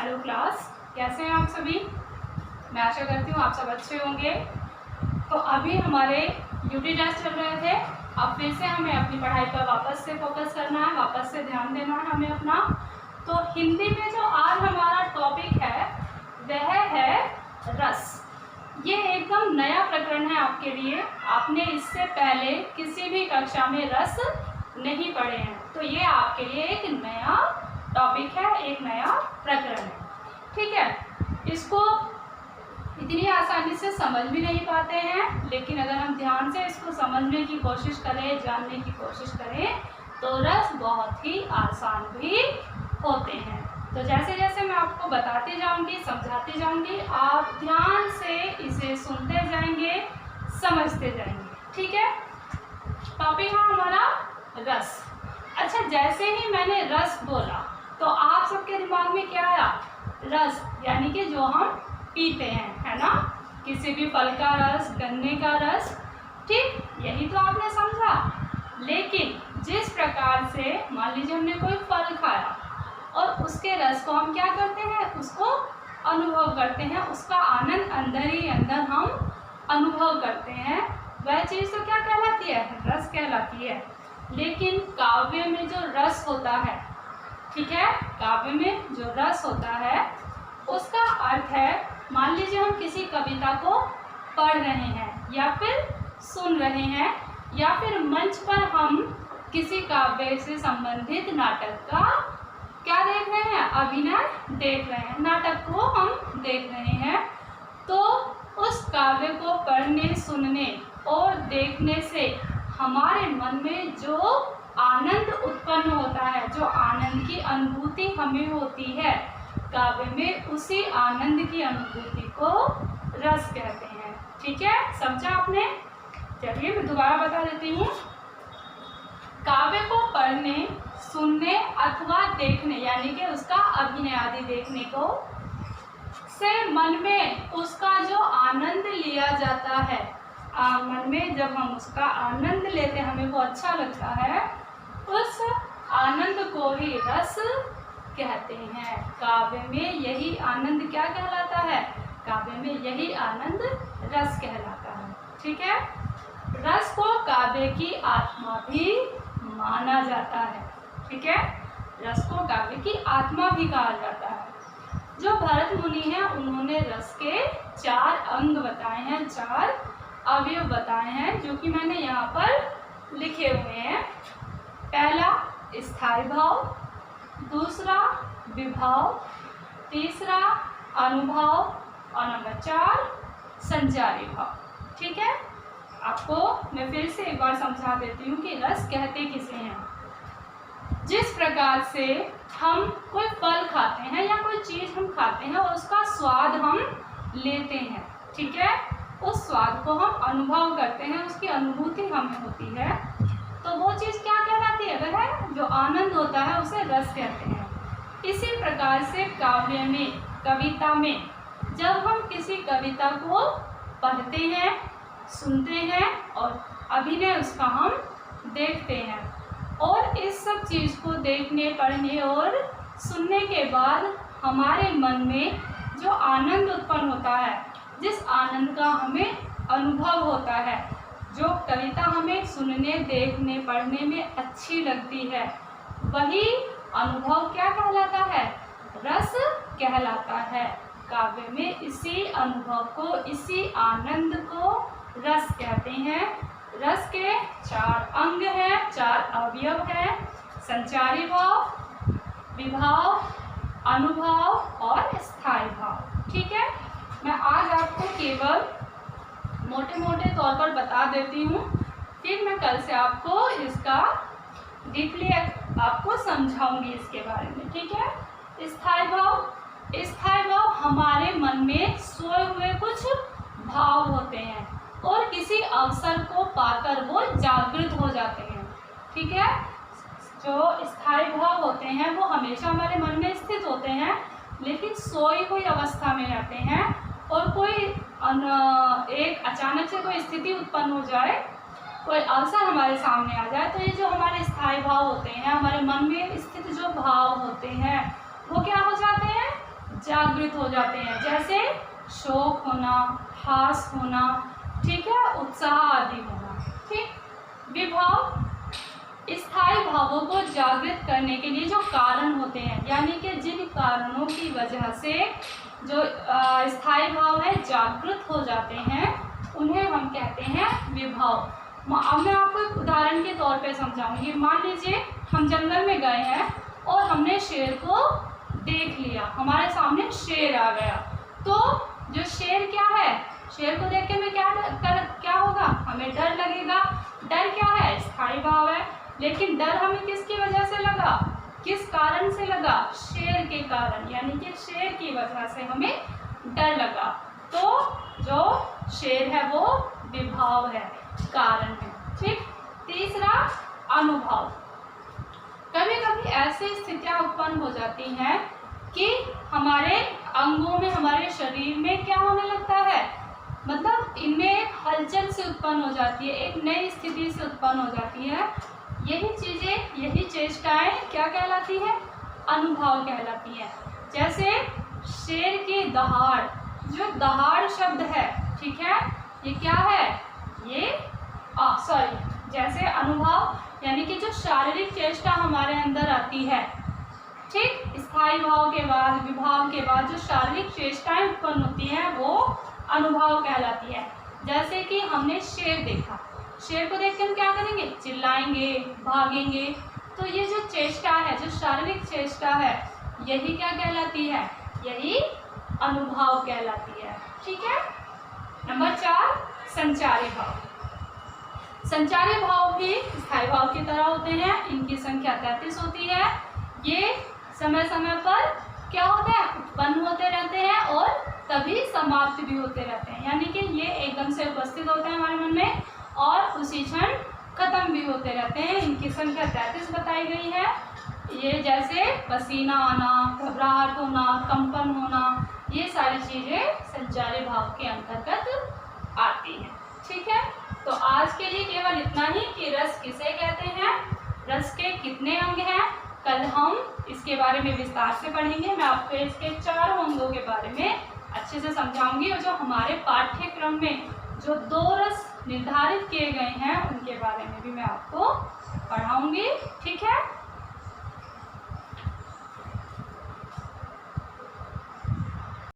Hello class, कैसे हैं आप सभी। मैं आशा करती हूँ आप सब अच्छे होंगे। तो अभी हमारे यूटी टेस्ट चल रहे थे। अब फिर से हमें अपनी पढ़ाई पर वापस से फोकस करना है, वापस से ध्यान देना है हमें अपना। तो हिंदी में जो आज हमारा टॉपिक है वह है रस। ये एकदम नया प्रकरण है आपके लिए। आपने इससे पहले किसी भी कक्षा में रस नहीं पढ़े हैं, तो ये आपके लिए एक नया टॉपिक है, एक नया प्रकरण है। ठीक है, इसको इतनी आसानी से समझ भी नहीं पाते हैं, लेकिन अगर हम ध्यान से इसको समझने की कोशिश करें, जानने की कोशिश करें, तो रस बहुत ही आसान भी होते हैं। तो जैसे जैसे मैं आपको बताती जाऊंगी, समझाती जाऊंगी, आप ध्यान से इसे सुनते जाएंगे, समझते जाएंगे। ठीक है, टॉपिक है हमारा रस। अच्छा, जैसे ही मैंने रस बोला तो आप सबके दिमाग में क्या आया? रस यानी कि जो हम पीते हैं, है ना, किसी भी फल का रस, गन्ने का रस। ठीक, यही तो आपने समझा। लेकिन जिस प्रकार से मान लीजिए हमने कोई फल खाया और उसके रस को हम क्या करते हैं, उसको अनुभव करते हैं, उसका आनंद अंदर ही अंदर हम अनुभव करते हैं, वह चीज़ तो क्या कहलाती है? रस कहलाती है। लेकिन काव्य में जो रस होता है, ठीक है, काव्य में जो रस होता है उसका अर्थ है, मान लीजिए हम किसी कविता को पढ़ रहे हैं या फिर सुन रहे हैं, या फिर मंच पर हम किसी काव्य से संबंधित नाटक का क्या देख रहे हैं? अभिनय देख रहे हैं, नाटक को हम देख रहे हैं। तो उस काव्य को पढ़ने, सुनने और देखने से हमारे मन में जो आनंद उत्पन्न होता है, जो आनंद की अनुभूति हमें होती है काव्य में, उसी आनंद की अनुभूति को रस कहते हैं। ठीक है, समझा आपने? चलिए मैं दोबारा बता देती हूँ। काव्य को पढ़ने, सुनने अथवा देखने यानी कि उसका अभिनय आदि देखने को से मन में उसका जो आनंद लिया जाता है, मन में जब हम उसका आनंद लेते हैं, हमें वो अच्छा लगता है, उस आनंद को ही रस कहते हैं। काव्य में यही आनंद क्या कहलाता है? काव्य में यही आनंद रस कहलाता है। ठीक है, रस को काव्य की आत्मा भी माना जाता है। ठीक है, रस को काव्य की आत्मा भी कहा जाता है। जो भरत मुनि हैं उन्होंने रस के 4 अंग बताए हैं, 4 अवयव बताए हैं, जो कि मैंने यहाँ पर लिखे हुए हैं। पहला स्थायी भाव, दूसरा विभाव, तीसरा अनुभव और नंबर 4 संचारी भाव। ठीक है, आपको मैं फिर से एक बार समझा देती हूँ कि रस कहते किसे हैं। जिस प्रकार से हम कोई फल खाते हैं या कोई चीज़ हम खाते हैं और उसका स्वाद हम लेते हैं, ठीक है, उस स्वाद को हम अनुभव करते हैं, उसकी अनुभूति हमें होती है, तो वो चीज़ क्या कहलाती है? वह जो आनंद होता है उसे रस कहते हैं। इसी प्रकार से काव्य में, कविता में जब हम किसी कविता को पढ़ते हैं, सुनते हैं और अभिनय उसका हम देखते हैं, और इस सब चीज़ को देखने, पढ़ने और सुनने के बाद हमारे मन में जो आनंद उत्पन्न होता है, जिस आनंद का हमें अनुभव होता है, जो कविता हमें सुनने, देखने, पढ़ने में अच्छी लगती है, वही अनुभव क्या कहलाता है? रस कहलाता है। काव्य में इसी अनुभव को, इसी आनंद को रस कहते हैं। रस के 4 अंग हैं, 4 अवयव हैं, संचारी भाव, विभाव, अनुभव और स्थायी भाव। ठीक है, मैं आज आपको केवल मोटे मोटे तौर पर बता देती हूँ, फिर मैं कल से आपको इसका डीपली आपको समझाऊंगी इसके बारे में। ठीक है, स्थायी भाव, स्थायी भाव हमारे मन में सोए हुए कुछ भाव होते हैं और किसी अवसर को पाकर वो जागृत हो जाते हैं। ठीक है, जो स्थायी भाव होते हैं वो हमेशा हमारे मन में स्थित होते हैं, लेकिन सोई हुई अवस्था में रहते हैं, और कोई एक अचानक से कोई स्थिति उत्पन्न हो जाए, कोई अवसर हमारे सामने आ जाए, तो ये जो हमारे स्थायी भाव होते हैं, हमारे मन में स्थित जो भाव होते हैं, वो क्या हो जाते हैं? जागृत हो जाते हैं, जैसे शोक होना, हास होना, ठीक है, उत्साह आदि होना। ठीक, विभाव स्थायी भावों को जागृत करने के लिए जो कारण होते हैं, यानी कि जिन कारणों की वजह से जो स्थायी भाव है जागृत हो जाते हैं, उन्हें हम कहते हैं विभाव। अब मैं आपको एक उदाहरण के तौर पे समझाऊंगी। मान लीजिए हम जंगल में गए हैं और हमने शेर को देख लिया, हमारे सामने शेर आ गया, तो जो शेर क्या है, शेर को देख के हमें क्या होगा, हमें डर लगेगा। डर क्या है, स्थायी भाव है, लेकिन डर हमें किसकी वजह से लगा, किस कारण से लगा, शेर के कारण, यानी कि शेर की वजह से हमें डर लगा। तो जो शेर है वो विभाव है, कारण है। ठीक, तीसरा अनुभव। कभी कभी ऐसी स्थितियां उत्पन्न हो जाती हैं कि हमारे अंगों में, हमारे शरीर में क्या होने लगता है, मतलब इनमें एक हलचल से उत्पन्न हो जाती है, एक नई स्थिति से उत्पन्न हो जाती है। यही चीज़ें, यही चेष्टाएं क्या कहलाती है, अनुभव कहलाती हैं। जैसे शेर की दहाड़, जो दहाड़ शब्द है, ठीक है, ये क्या है, ये जैसे अनुभव यानी कि जो शारीरिक चेष्टा हमारे अंदर आती है, ठीक, स्थायी भाव के बाद, विभाव के बाद जो शारीरिक चेष्टाएं उत्पन्न होती हैं वो अनुभव कहलाती है। जैसे कि हमने शेर देखा, शेर को देख के हम क्या करेंगे, चिल्लाएंगे, भागेंगे। तो ये जो चेष्टा है, जो शारीरिक चेष्टा है, यही क्या कहलाती है, यही अनुभव कहलाती है। ठीक है। नंबर 4, संचारी भाव। संचारी भाव भी स्थायी भाव की तरह होते हैं, इनकी संख्या 33 होती है। ये समय समय पर क्या होते हैं, उत्पन्न होते रहते हैं और तभी समाप्त भी होते रहते हैं, यानी कि ये एकदम से उपस्थित होते हैं हमारे मन में और उसी क्षण खत्म भी होते रहते हैं। इनकी संख्या 33 बताई गई है। ये जैसे पसीना आना, घबराहट होना, कंपन होना, ये सारी चीज़ें संचारी भाव के अंतर्गत आती हैं। ठीक है, तो आज के लिए केवल इतना ही कि रस किसे कहते हैं, रस के कितने अंग हैं, कल हम इसके बारे में विस्तार से पढ़ेंगे। मैं आपको इसके 4 अंगों के बारे में अच्छे से समझाऊंगी और जो हमारे पाठ्यक्रम में जो 2 रस निर्धारित किए गए हैं उनके बारे में भी मैं आपको पढ़ाऊंगी। ठीक है।